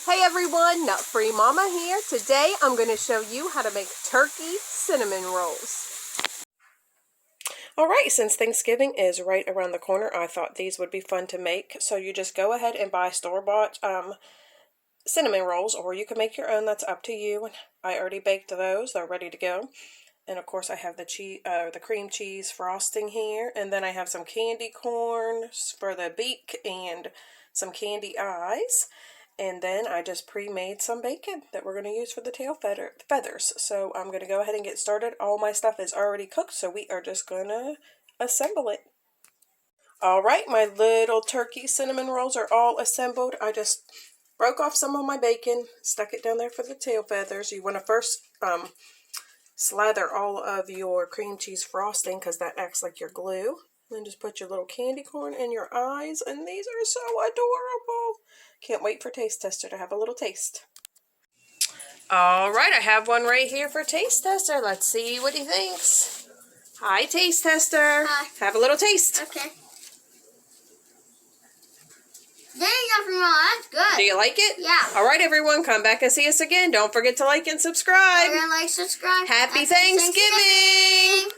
Hey everyone, Nut Free Mama here. Today I'm going to show you how to make turkey cinnamon rolls. Alright, since Thanksgiving is right around the corner, I thought these would be fun to make. So you just go ahead and buy store-bought cinnamon rolls, or you can make your own. That's up to you. I already baked those. They're ready to go. And of course I have the cream cheese frosting here. And then I have some candy corn for the beak and some candy eyes. And then I just pre-made some bacon that we're going to use for the tail feathers. So I'm going to go ahead and get started. All my stuff is already cooked, so we are just going to assemble it. Alright, my little turkey cinnamon rolls are all assembled. I just broke off some of my bacon, stuck it down there for the tail feathers. You want to first slather all of your cream cheese frosting because that acts like your glue. Then just put your little candy corn in your eyes, and these are so adorable. Can't wait for Taste Tester to have a little taste. Alright, I have one right here for Taste Tester. Let's see what he thinks. Hi, Taste Tester. Hi. Have a little taste. Okay. There you go, Mom. That's good. Do you like it? Yeah. Alright, everyone, come back and see us again. Don't forget to like and subscribe. Like, subscribe. Happy Thanksgiving.